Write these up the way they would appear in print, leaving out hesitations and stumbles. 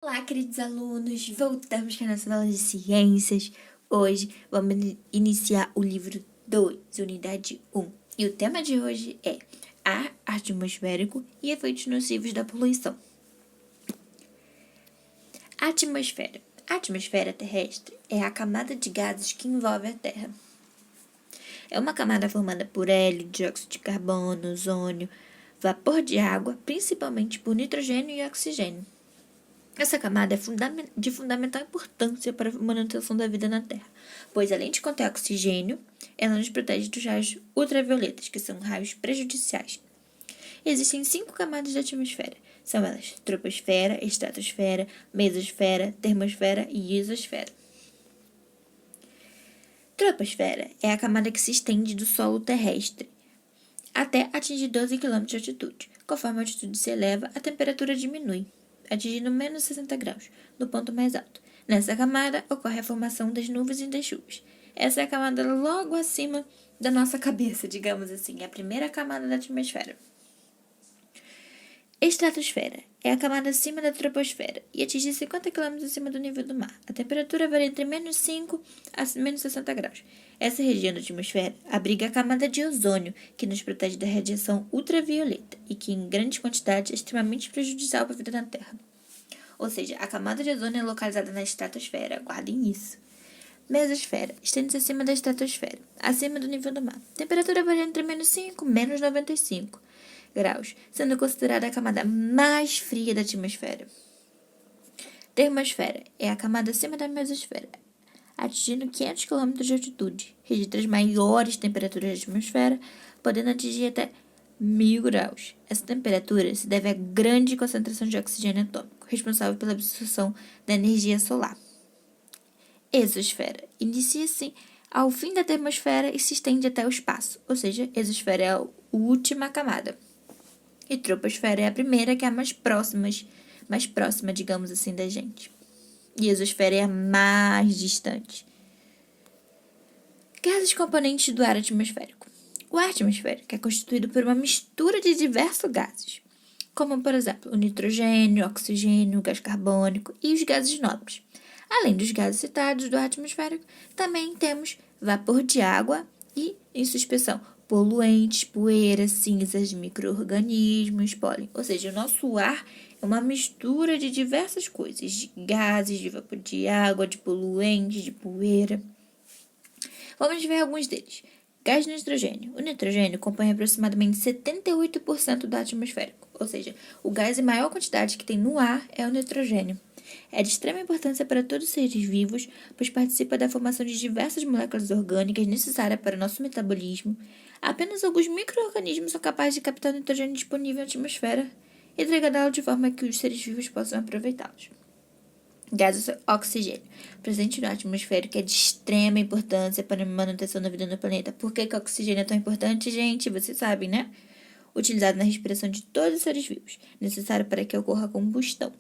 Olá, queridos alunos! Voltamos com a nossa aula de ciências. Hoje vamos iniciar o livro 2, unidade 1. E o tema de hoje é ar atmosférico e efeitos nocivos da poluição. Atmosfera. A atmosfera terrestre é a camada de gases que envolve a Terra. É uma camada formada por hélio, dióxido de carbono, ozônio, vapor de água, principalmente por nitrogênio e oxigênio. Essa camada é de fundamental importância para a manutenção da vida na Terra, pois além de conter oxigênio, ela nos protege dos raios ultravioletas, que são raios prejudiciais. Existem 5 camadas da atmosfera. São elas: troposfera, estratosfera, mesosfera, termosfera e isosfera. Troposfera é a camada que se estende do solo terrestre até atingir 12 km de altitude. Conforme a altitude se eleva, a temperatura diminui, atingindo menos 60 graus, no ponto mais alto. Nessa camada, ocorre a formação das nuvens e das chuvas. Essa é a camada logo acima da nossa cabeça, digamos assim, é a primeira camada da atmosfera. Estratosfera é a camada acima da troposfera e atinge 50 km acima do nível do mar. A temperatura varia entre menos 5 a menos 60 graus. Essa região da atmosfera abriga a camada de ozônio, que nos protege da radiação ultravioleta e que, em grande quantidade, é extremamente prejudicial para a vida na Terra. Ou seja, a camada de ozônio é localizada na estratosfera, guardem isso. Mesosfera estende-se acima da estratosfera, acima do nível do mar. Temperatura varia entre menos 5 e menos 95 graus, sendo considerada a camada mais fria da atmosfera. Termosfera é a camada acima da mesosfera, atingindo 500 km de altitude, registra as maiores temperaturas da atmosfera, podendo atingir até 1000 graus. Essa temperatura se deve à grande concentração de oxigênio atômico, responsável pela absorção da energia solar. Exosfera inicia-se ao fim da termosfera e se estende até o espaço, ou seja, exosfera é a última camada. E troposfera é a primeira, que é a mais próxima, digamos assim, da gente. E exosfera é a mais distante. Gases componentes do ar atmosférico. O ar atmosférico é constituído por uma mistura de diversos gases, como, por exemplo, o nitrogênio, o oxigênio, o gás carbônico e os gases nobres. Além dos gases citados do ar atmosférico, também temos vapor de água e, em suspensão, poluentes, poeira, cinzas, micro-organismos, pólen. Ou seja, o nosso ar é uma mistura de diversas coisas, de gases, de vapor de água, de poluentes, de poeira. Vamos ver alguns deles. Gás nitrogênio. O nitrogênio compõe aproximadamente 78% do atmosférico, ou seja, o gás em maior quantidade que tem no ar é o nitrogênio. É de extrema importância para todos os seres vivos, pois participa da formação de diversas moléculas orgânicas necessárias para o nosso metabolismo. Apenas alguns micro-organismos são capazes de captar o nitrogênio disponível na atmosfera e degradá-lo de forma que os seres vivos possam aproveitá-los. Gás oxigênio, presente no atmosfera, que é de extrema importância para a manutenção da vida no planeta. Por que o oxigênio é tão importante, gente? Vocês sabem, né? Utilizado na respiração de todos os seres vivos, necessário para que ocorra a combustão,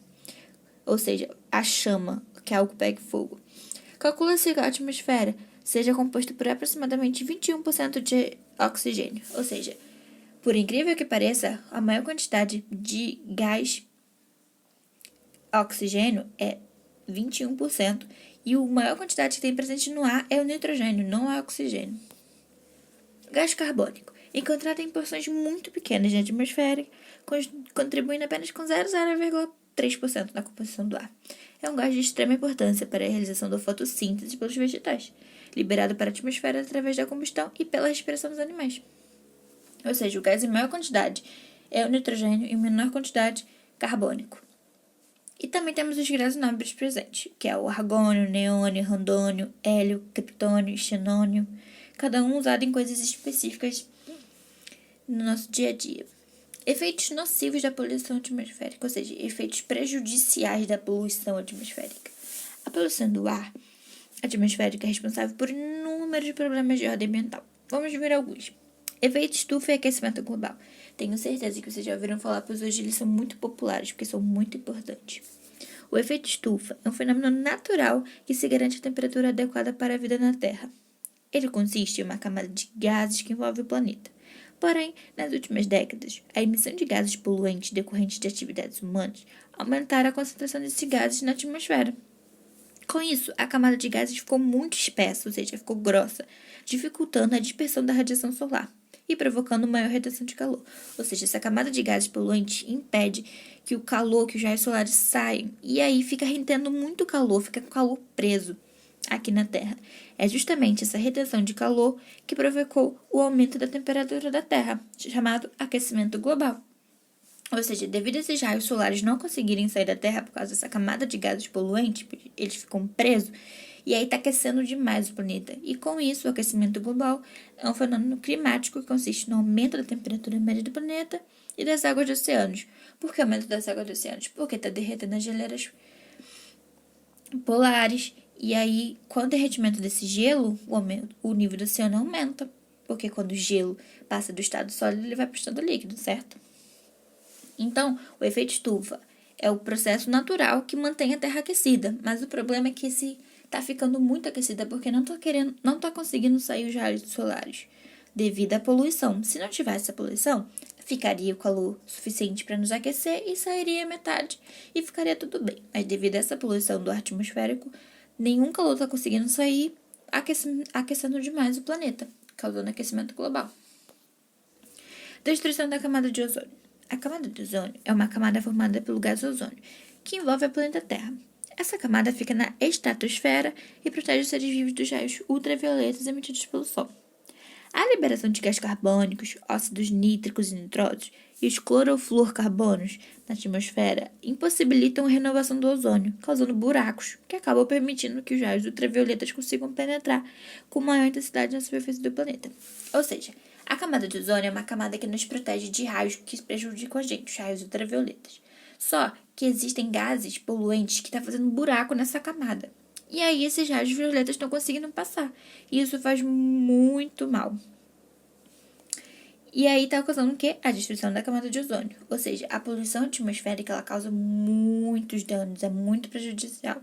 ou seja, a chama, que é algo que pegue fogo. Calcula-se que a atmosfera seja composta por aproximadamente 21% de oxigênio, ou seja, por incrível que pareça, a maior quantidade de gás oxigênio é 21%, e a maior quantidade que tem presente no ar é o nitrogênio, não é o oxigênio. Gás carbônico, encontrado em porções muito pequenas na atmosfera, contribuindo apenas com 0,3% na composição do ar. É um gás de extrema importância para a realização da fotossíntese pelos vegetais, liberado para a atmosfera através da combustão e pela respiração dos animais. Ou seja, o gás em maior quantidade é o nitrogênio e em menor quantidade carbônico. E também temos os gases nobres presentes, que é o argônio, neônio, randônio, hélio, criptônio e xenônio, cada um usado em coisas específicas no nosso dia a dia. Efeitos nocivos da poluição atmosférica, ou seja, efeitos prejudiciais da poluição atmosférica. A poluição do ar atmosférico é responsável por inúmeros problemas de ordem ambiental. Vamos ver alguns. Efeito estufa e aquecimento global. Tenho certeza que vocês já ouviram falar, pois hoje eles são muito populares, porque são muito importantes. O efeito estufa é um fenômeno natural que se garante a temperatura adequada para a vida na Terra. Ele consiste em uma camada de gases que envolve o planeta. Porém, nas últimas décadas, a emissão de gases poluentes decorrentes de atividades humanas aumentaram a concentração desses gases na atmosfera. Com isso, a camada de gases ficou muito espessa, ou seja, ficou grossa, dificultando a dispersão da radiação solar e provocando maior retenção de calor. Ou seja, essa camada de gases poluentes impede que o calor, que os raios solares saiam, e aí fica retendo muito calor, fica com o calor preso aqui na Terra. É justamente essa retenção de calor que provocou o aumento da temperatura da Terra, chamado aquecimento global. Ou seja, devido a esses raios solares não conseguirem sair da Terra por causa dessa camada de gases poluentes, eles ficam presos, e aí está aquecendo demais o planeta. E com isso, o aquecimento global é um fenômeno climático que consiste no aumento da temperatura média do planeta e das águas dos oceanos. Por que aumento das águas dos oceanos? Porque está derretendo as geleiras polares. E aí, com o derretimento desse gelo, o nível do oceano aumenta. Porque quando o gelo passa do estado sólido, ele vai para o estado líquido, certo? Então, o efeito estufa é o processo natural que mantém a Terra aquecida. Mas o problema é que está ficando muito aquecida porque não está conseguindo sair os raios solares devido à poluição. Se não tivesse essa poluição, ficaria o calor suficiente para nos aquecer e sairia metade e ficaria tudo bem. Mas devido a essa poluição do ar atmosférico, nenhum calor está conseguindo sair, aquecendo demais o planeta, causando aquecimento global. Destruição da camada de ozônio. A camada de ozônio é uma camada formada pelo gás ozônio, que envolve o planeta Terra. Essa camada fica na estratosfera e protege os seres vivos dos raios ultravioletas emitidos pelo Sol. A liberação de gás carbônicos, óxidos nítricos e nitrosos e os clorofluorcarbonos na atmosfera impossibilitam a renovação do ozônio, causando buracos, que acabam permitindo que os raios ultravioletas consigam penetrar com maior intensidade na superfície do planeta. Ou seja, a camada de ozônio é uma camada que nos protege de raios que prejudicam a gente, os raios ultravioletas. Só que existem gases poluentes que estão fazendo buraco nessa camada. E aí esses raios violetas estão conseguindo passar. E isso faz muito mal. E aí está causando o quê? A destruição da camada de ozônio. Ou seja, a poluição atmosférica ela causa muitos danos, é muito prejudicial.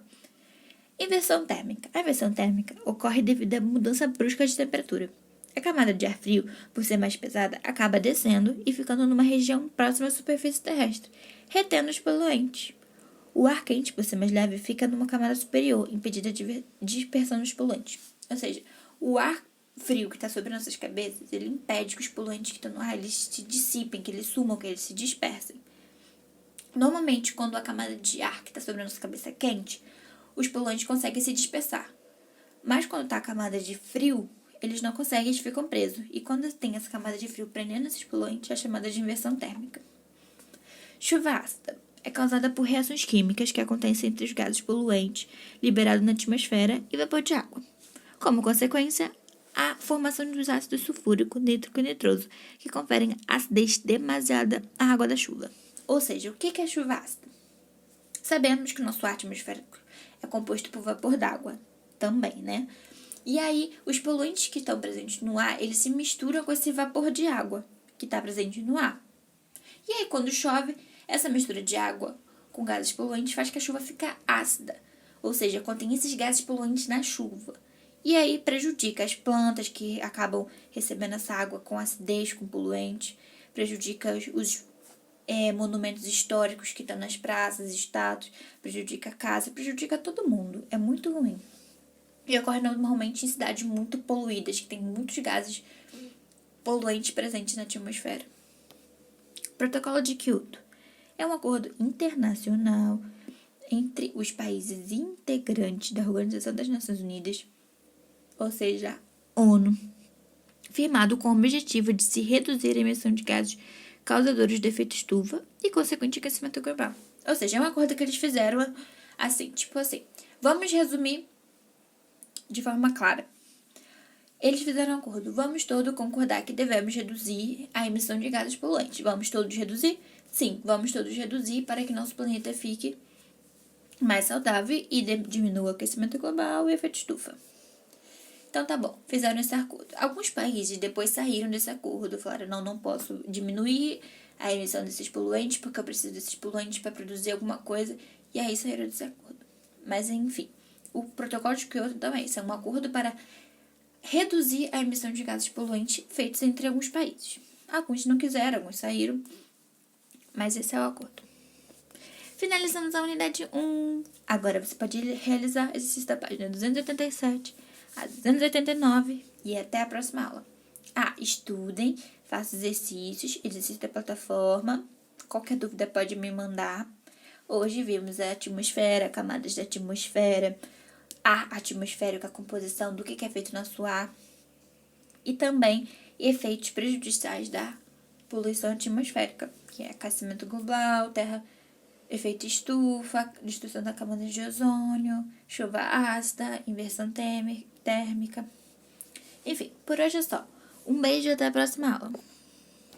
Inversão térmica. A inversão térmica ocorre devido à mudança brusca de temperatura. A camada de ar frio, por ser mais pesada, acaba descendo e ficando numa região próxima à superfície terrestre, retendo os poluentes. O ar quente, por ser mais leve, fica numa camada superior, impedindo a dispersão dos poluentes. Ou seja, o ar frio que está sobre nossas cabeças, ele impede que os poluentes que estão no ar eles se dissipem, que eles sumam, que eles se dispersem. Normalmente, quando a camada de ar que está sobre a nossa cabeça é quente, os poluentes conseguem se dispersar. Mas quando está a camada de frio, eles não conseguem, eles ficam presos. E quando tem essa camada de frio prendendo esses poluentes, é chamada de inversão térmica. Chuva ácida é causada por reações químicas que acontecem entre os gases poluentes liberados na atmosfera e vapor de água. Como consequência, a formação dos ácidos sulfúrico, nítrico e nitroso, que conferem acidez demasiada à água da chuva. Ou seja, o que é chuva ácida? Sabemos que o nosso ar atmosférico é composto por vapor d'água também, né? E aí, os poluentes que estão presentes no ar, eles se misturam com esse vapor de água que está presente no ar. E aí, quando chove, essa mistura de água com gases poluentes faz que a chuva fique ácida. Ou seja, contém esses gases poluentes na chuva. E aí, prejudica as plantas que acabam recebendo essa água com acidez, com poluente. Prejudica os monumentos históricos que estão nas praças, estátuas. Prejudica a casa, prejudica todo mundo. É muito ruim. E ocorre normalmente em cidades muito poluídas, que tem muitos gases poluentes presentes na atmosfera. Protocolo de Kyoto é um acordo internacional entre os países integrantes da Organização das Nações Unidas, ou seja, ONU, firmado com o objetivo de se reduzir a emissão de gases causadores de efeito estufa e consequente aquecimento global. Ou seja, é um acordo que eles fizeram assim, vamos resumir de forma clara. Eles fizeram um acordo. Vamos todos concordar que devemos reduzir a emissão de gases poluentes. Vamos todos reduzir? Sim, vamos todos reduzir para que nosso planeta fique mais saudável e diminua o aquecimento global e o efeito estufa. Então tá bom, fizeram esse acordo. Alguns países depois saíram desse acordo, falaram, não posso diminuir a emissão desses poluentes porque eu preciso desses poluentes para produzir alguma coisa, e aí saíram desse acordo. Mas enfim, o protocolo de Kyoto também é um acordo para reduzir a emissão de gases poluentes feitos entre alguns países. Alguns não quiseram, alguns saíram, mas esse é o acordo. Finalizamos a unidade 1. Agora você pode realizar exercício da página 287 a 289 e até a próxima aula. Estudem, façam exercício da plataforma. Qualquer dúvida pode me mandar. Hoje vimos a atmosfera, camadas da atmosfera, ar atmosférico, a composição do que é feito no nosso ar e também efeitos prejudiciais da poluição atmosférica, que é aquecimento global, efeito estufa, destruição da camada de ozônio, chuva ácida, inversão térmica. Enfim, por hoje é só. Um beijo e até a próxima aula.